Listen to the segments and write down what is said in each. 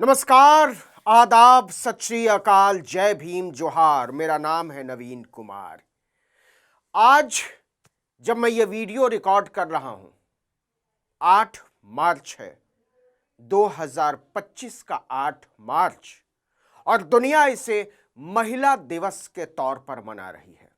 नमस्कार, आदाब, सत श्री अकाल, जय भीम, जोहार। मेरा नाम है नवीन कुमार। आज जब मैं ये वीडियो रिकॉर्ड कर रहा हूं, 8 मार्च है, 2025 का 8 मार्च, और दुनिया इसे महिला दिवस के तौर पर मना रही है।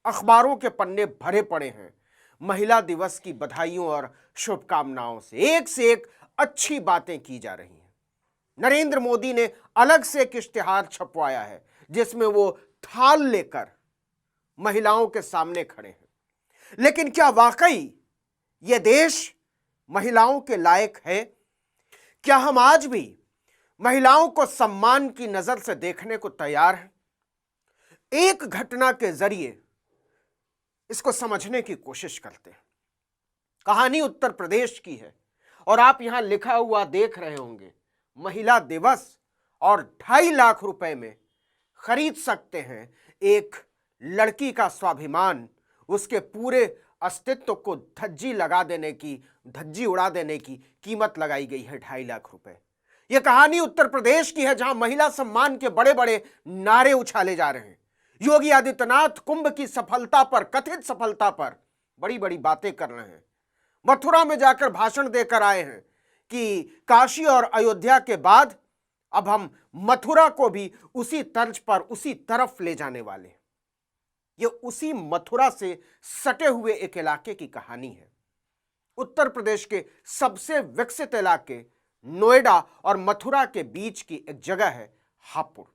अखबारों के पन्ने भरे पड़े हैं महिला दिवस की बधाइयों और शुभकामनाओं से। एक से एक अच्छी बातें की जा रही हैं। नरेंद्र मोदी ने अलग से एक इश्तिहार छपवाया है जिसमें वो थाल लेकर महिलाओं के सामने खड़े हैं। लेकिन क्या वाकई यह देश महिलाओं के लायक है? क्या हम आज भी महिलाओं को सम्मान की नजर से देखने को तैयार हैं? एक घटना के जरिए इसको समझने की कोशिश करते हैं। कहानी उत्तर प्रदेश की है और आप यहां लिखा हुआ देख रहे होंगे, महिला दिवस, और 2.5 लाख रुपए में खरीद सकते हैं एक लड़की का स्वाभिमान। उसके पूरे अस्तित्व को धज्जी उड़ा देने की कीमत लगाई गई है 2.5 लाख रुपए। यह कहानी उत्तर प्रदेश की है जहां महिला सम्मान के बड़े बड़े नारे उछाले जा रहे हैं। योगी आदित्यनाथ कुंभ की सफलता पर, कथित सफलता पर बड़ी बड़ी बातें कर रहे हैं। मथुरा में जाकर भाषण देकर आए हैं कि काशी और अयोध्या के बाद अब हम मथुरा को भी उसी तर्ज पर, उसी तरफ ले जाने वाले हैं। यह उसी मथुरा से सटे हुए एक इलाके की कहानी है। उत्तर प्रदेश के सबसे विकसित इलाके नोएडा और मथुरा के बीच की एक जगह है हापुड़।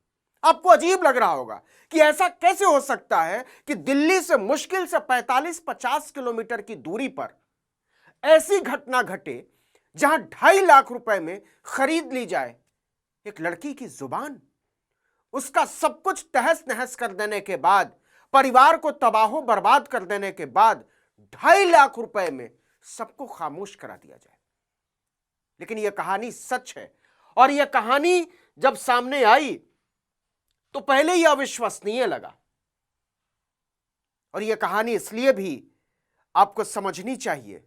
आपको अजीब लग रहा होगा कि ऐसा कैसे हो सकता है कि दिल्ली से मुश्किल से 45-50 किलोमीटर की दूरी पर ऐसी घटना घटे जहां 2.5 लाख रुपए में खरीद ली जाए एक लड़की की जुबान। उसका सब कुछ तहस नहस कर देने के बाद, परिवार को तबाहो बर्बाद कर देने के बाद 2.5 लाख रुपए में सबको खामोश करा दिया जाए। लेकिन यह कहानी सच है, और यह कहानी जब सामने आई तो पहले यह अविश्वसनीय लगा। और यह कहानी इसलिए भी आपको समझनी चाहिए,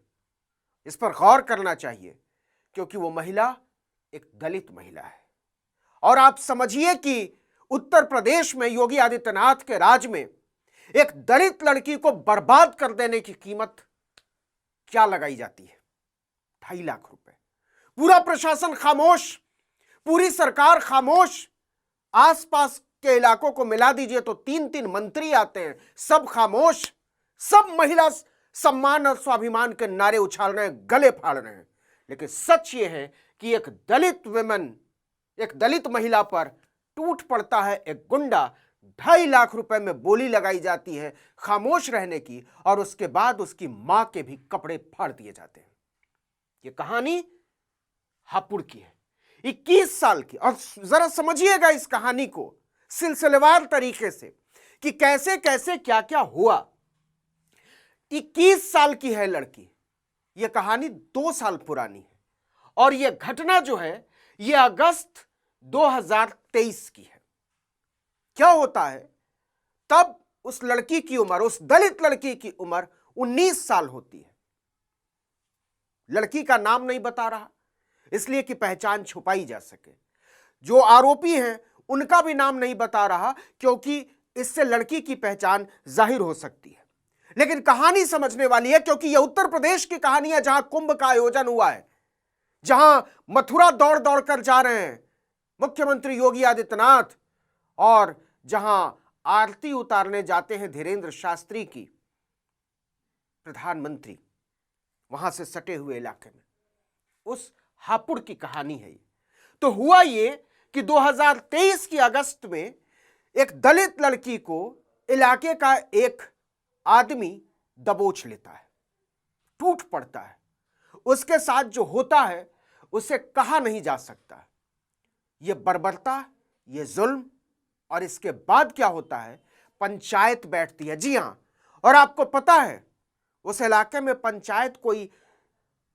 इस पर गौर करना चाहिए, क्योंकि वो महिला एक दलित महिला है। और आप समझिए कि उत्तर प्रदेश में योगी आदित्यनाथ के राज में एक दलित लड़की को बर्बाद कर देने की कीमत क्या लगाई जाती है? 2.5 लाख रुपए। पूरा प्रशासन खामोश, पूरी सरकार खामोश। आसपास के इलाकों को मिला दीजिए तो 3-3 मंत्री आते हैं, सब खामोश। सब महिला सम्मान और स्वाभिमान के नारे उछाल रहे हैं, गले फाड़ रहे हैं। लेकिन सच यह है कि एक दलित महिला पर टूट पड़ता है एक गुंडा। 2.5 लाख रुपए में बोली लगाई जाती है खामोश रहने की, और उसके बाद उसकी मां के भी कपड़े फाड़ दिए जाते हैं। यह कहानी हापुड़ की है, 21 साल की। और जरा समझिएगा इस कहानी को सिलसिलेवार तरीके से कि कैसे कैसे क्या क्या हुआ। 21 साल की है लड़की। यह कहानी 2 साल पुरानी है, और यह घटना जो है यह अगस्त 2023 की है। क्या होता है, तब उस लड़की की उम्र, उस दलित लड़की की उम्र 19 साल होती है। लड़की का नाम नहीं बता रहा इसलिए कि पहचान छुपाई जा सके। जो आरोपी हैं उनका भी नाम नहीं बता रहा क्योंकि इससे लड़की की पहचान जाहिर हो सकती है। लेकिन कहानी समझने वाली है, क्योंकि यह उत्तर प्रदेश की कहानी है जहां कुंभ का आयोजन हुआ है, जहां मथुरा दौड़ दौड़ कर जा रहे हैं मुख्यमंत्री योगी आदित्यनाथ, और जहां आरती उतारने जाते हैं धीरेंद्र शास्त्री की प्रधानमंत्री, वहां से सटे हुए इलाके में। उस हापुड़ की कहानी है ये। तो हुआ ये कि 2023 की अगस्त में एक दलित लड़की को इलाके का एक आदमी दबोच लेता है, टूट पड़ता है। उसके साथ जो होता है उसे कहा नहीं जा सकता। यह बर्बरता, यह जुल्म, और इसके बाद क्या होता है, पंचायत बैठती है। जी हां, और आपको पता है उस इलाके में पंचायत कोई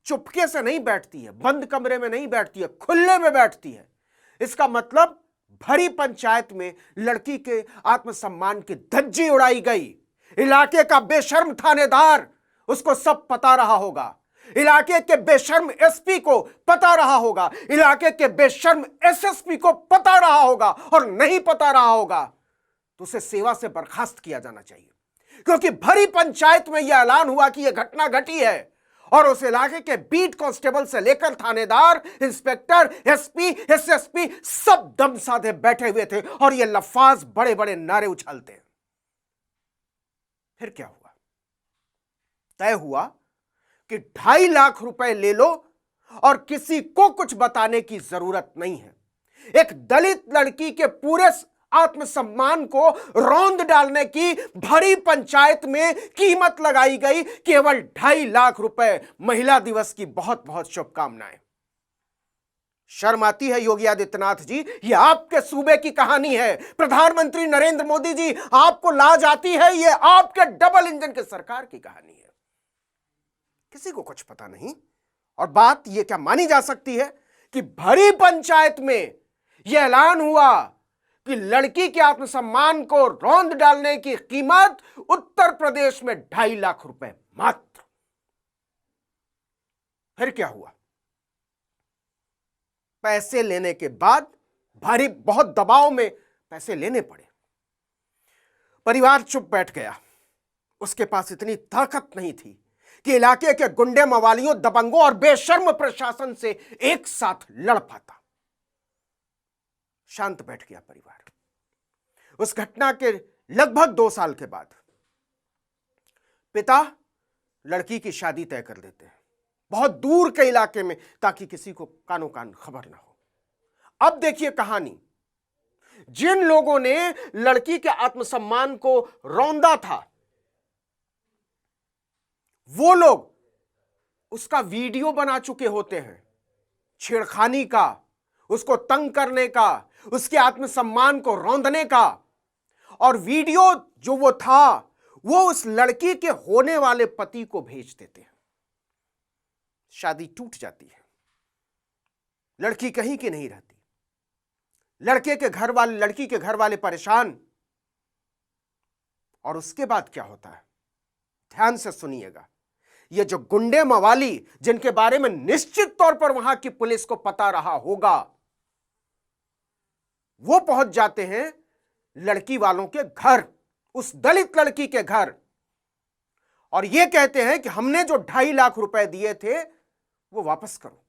चुपके से नहीं बैठती है, बंद कमरे में नहीं बैठती है, खुले में बैठती है। इसका मतलब भरी पंचायत में लड़की के आत्मसम्मान की धज्जी उड़ाई गई। इलाके का बेशर्म थानेदार, उसको सब पता रहा होगा। इलाके के बेशर्म एसपी को पता रहा होगा, इलाके के बेशर्म एसएसपी को पता रहा होगा, और नहीं पता रहा होगा तो उसे सेवा से बर्खास्त किया जाना चाहिए। क्योंकि भरी पंचायत में यह ऐलान हुआ कि यह घटना घटी है और उस इलाके के बीट कांस्टेबल से लेकर थानेदार, इंस्पेक्टर, एसपी, एसएसपी सब दम साधे बैठे हुए थे और ये लफ्फाज बड़े बड़े नारे उछालते हैं। फिर क्या हुआ? तय हुआ कि 2.5 लाख रुपए ले लो और किसी को कुछ बताने की जरूरत नहीं है। एक दलित लड़की के पूरे आत्मसम्मान को रौंद डालने की भरी पंचायत में कीमत लगाई गई, केवल 2.5 लाख रुपए। महिला दिवस की बहुत बहुत शुभकामनाएं। शर्म आती है योगी आदित्यनाथ जी, यह आपके सूबे की कहानी है। प्रधानमंत्री नरेंद्र मोदी जी, आपको लाज आती है? यह आपके डबल इंजन के सरकार की कहानी है। किसी को कुछ पता नहीं। और बात यह क्या मानी जा सकती है कि भरी पंचायत में यह ऐलान हुआ कि लड़की के आत्मसम्मान को रौंद डालने की कीमत उत्तर प्रदेश में 2.5 लाख रुपए मात्र। फिर क्या हुआ? पैसे लेने के बाद भारी बहुत दबाव में पैसे लेने पड़े। परिवार चुप बैठ गया। उसके पास इतनी ताकत नहीं थी कि इलाके के गुंडे, मवालियों, दबंगों और बेशर्म प्रशासन से एक साथ लड़ पाता। शांत बैठ गया परिवार। उस घटना के लगभग 2 साल के बाद पिता लड़की की शादी तय कर देते हैं बहुत दूर के इलाके में, ताकि किसी को कानो कान खबर ना हो। अब देखिए कहानी। जिन लोगों ने लड़की के आत्मसम्मान को रौंदा था, वो लोग उसका वीडियो बना चुके होते हैं, छेड़खानी का, उसको तंग करने का, उसके आत्मसम्मान को रौंदने का। और वीडियो जो वो था, वो उस लड़की के होने वाले पति को भेज देते हैं। शादी टूट जाती है। लड़की कहीं की नहीं रहती। लड़के के घर वाले, लड़की के घर वाले परेशान। और उसके बाद क्या होता है, ध्यान से सुनिएगा। ये जो गुंडे मवाली, जिनके बारे में निश्चित तौर पर वहां की पुलिस को पता रहा होगा, वो पहुंच जाते हैं लड़की वालों के घर, उस दलित लड़की के घर, और ये कहते हैं कि हमने जो 2.5 लाख रुपए दिए थे वो वापस करो।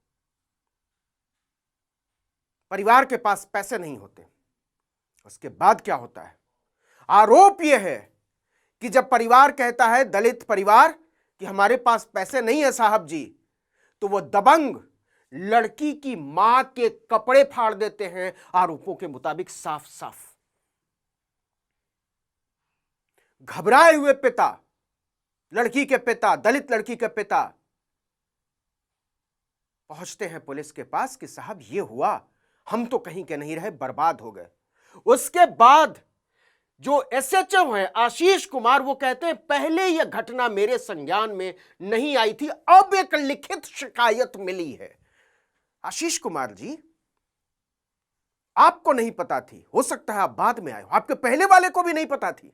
परिवार के पास पैसे नहीं होते। उसके बाद क्या होता है? आरोप यह है कि जब परिवार कहता है, दलित परिवार, कि हमारे पास पैसे नहीं है साहब जी, तो वो दबंग लड़की की मां के कपड़े फाड़ देते हैं। आरोपों के मुताबिक साफ साफ। घबराए हुए पिता, लड़की के पिता, दलित लड़की के पिता पहुंचते हैं पुलिस के पास कि साहब ये हुआ, हम तो कहीं के नहीं रहे, बर्बाद हो गए। उसके बाद जो एसएचओ है आशीष कुमार, वो कहते हैं पहले यह घटना मेरे संज्ञान में नहीं आई थी, अब एक लिखित शिकायत मिली है। आशीष कुमार जी, आपको नहीं पता थी, हो सकता है आप बाद में आए हो, आपके पहले वाले को भी नहीं पता थी।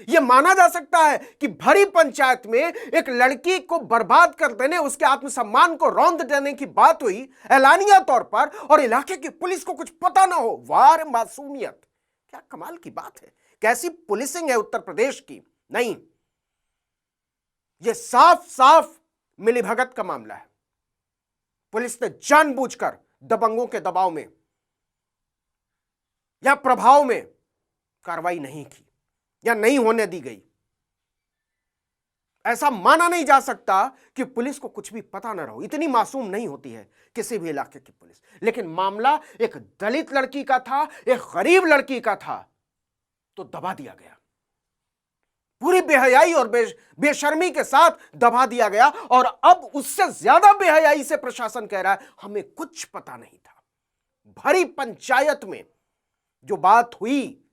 यह माना जा सकता है कि भरी पंचायत में एक लड़की को बर्बाद कर देने, उसके आत्मसम्मान को रौंद देने की बात हुई ऐलानिया तौर पर, और इलाके की पुलिस को कुछ पता ना हो। वाह मासूमियत, क्या कमाल की बात है। कैसी पुलिसिंग है उत्तर प्रदेश की। नहीं, यह साफ साफ मिलीभगत का मामला है। पुलिस ने जानबूझकर दबंगों के दबाव में या प्रभाव में कार्रवाई नहीं की या नहीं होने दी गई। ऐसा माना नहीं जा सकता कि पुलिस को कुछ भी पता ना रहो। इतनी मासूम नहीं होती है किसी भी इलाके की पुलिस। लेकिन मामला एक दलित लड़की का था, एक गरीब लड़की का था, तो दबा दिया गया। पूरी बेहयाई और बेशर्मी के साथ दबा दिया गया। और अब उससे ज्यादा बेहयाई से प्रशासन कह रहा है हमें कुछ पता नहीं था। भरी पंचायत में जो बात हुई,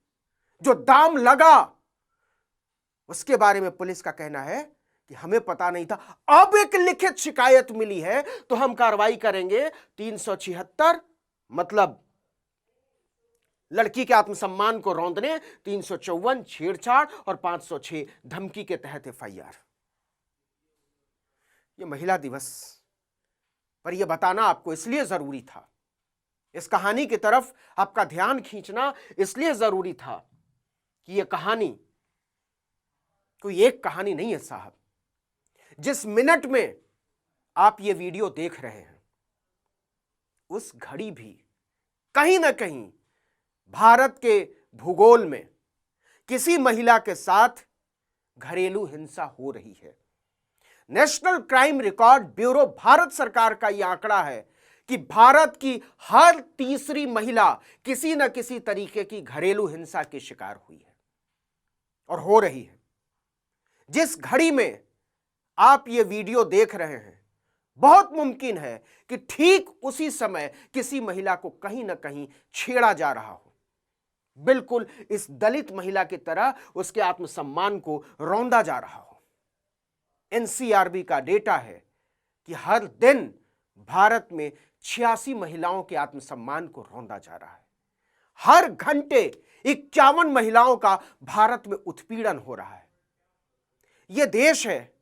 जो दाम लगा, उसके बारे में पुलिस का कहना है कि हमें पता नहीं था। अब एक लिखित शिकायत मिली है तो हम कार्रवाई करेंगे। 376 मतलब लड़की के आत्मसम्मान को रौंदने, 354 छेड़छाड़ और 506 धमकी के तहत एफआईआर। ये महिला दिवस पर यह बताना आपको इसलिए जरूरी था, इस कहानी की तरफ आपका ध्यान खींचना इसलिए जरूरी था कि यह कहानी कोई एक कहानी नहीं है साहब। जिस मिनट में आप ये वीडियो देख रहे हैं उस घड़ी भी कहीं ना कहीं भारत के भूगोल में किसी महिला के साथ घरेलू हिंसा हो रही है। National crime record bureau Bharat सरकार का यह आंकड़ा है कि भारत की हर तीसरी महिला किसी न किसी तरीके की घरेलू हिंसा की शिकार हुई है और हो रही है। जिस घड़ी में आप ये वीडियो देख रहे हैं बहुत मुमकिन है कि ठीक उसी समय किसी महिला को कहीं ना कहीं छेड़ा जा रहा हो, बिल्कुल इस दलित महिला की तरह उसके आत्मसम्मान को रौंदा जा रहा हो। एनसीआरबी का डेटा है कि हर दिन भारत में 86 महिलाओं के आत्मसम्मान को रौंदा जा रहा है। हर घंटे 51 महिलाओं का भारत में उत्पीड़न हो रहा है। यह देश है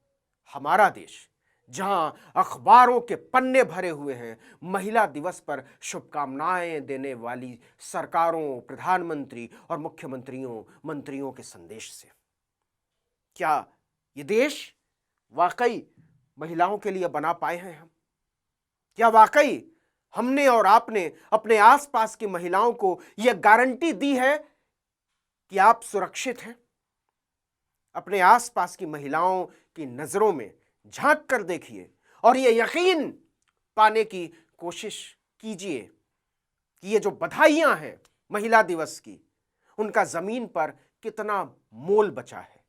हमारा देश, जहां अखबारों के पन्ने भरे हुए हैं महिला दिवस पर शुभकामनाएं देने वाली सरकारों, प्रधानमंत्री और मंत्रियों के संदेश से। क्या यह देश वाकई महिलाओं के लिए बना पाए हैं हम? क्या वाकई हमने और आपने अपने आसपास की महिलाओं को यह गारंटी दी है कि आप सुरक्षित हैं? अपने आसपास की महिलाओं की नजरों में झांक कर देखिए और यह यकीन पाने की कोशिश कीजिए कि ये जो बधाइयां हैं महिला दिवस की, उनका जमीन पर कितना मोल बचा है।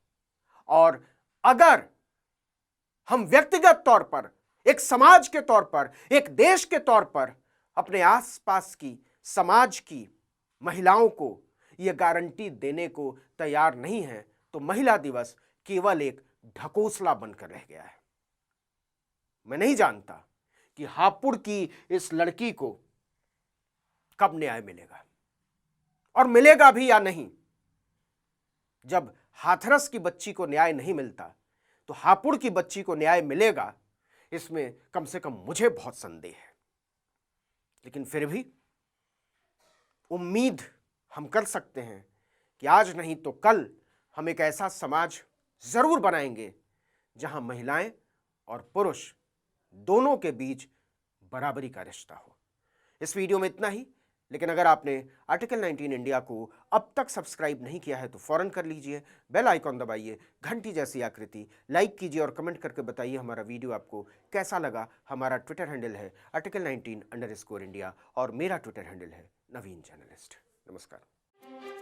और अगर हम व्यक्तिगत तौर पर, एक समाज के तौर पर, एक देश के तौर पर अपने आसपास की समाज की महिलाओं को यह गारंटी देने को तैयार नहीं है तो महिला दिवस केवल एक ढकोसला बनकर रह गया है। मैं नहीं जानता कि हापुड़ की इस लड़की को कब न्याय मिलेगा और मिलेगा भी या नहीं। जब हाथरस की बच्ची को न्याय नहीं मिलता तो हापुड़ की बच्ची को न्याय मिलेगा, इसमें कम से कम मुझे बहुत संदेह है। लेकिन फिर भी उम्मीद हम कर सकते हैं कि आज नहीं तो कल हम एक ऐसा समाज जरूर बनाएंगे जहां महिलाएं और पुरुष दोनों के बीच बराबरी का रिश्ता हो। इस वीडियो में इतना ही, लेकिन अगर आपने आर्टिकल 19 इंडिया को अब तक सब्सक्राइब नहीं किया है तो फौरन कर लीजिए। बेल आइकॉन दबाइए, घंटी जैसी आकृति, लाइक कीजिए और कमेंट करके बताइए हमारा वीडियो आपको कैसा लगा। हमारा ट्विटर हैंडल है article19_India और मेरा ट्विटर हैंडल है नवीन जर्नलिस्ट। नमस्कार।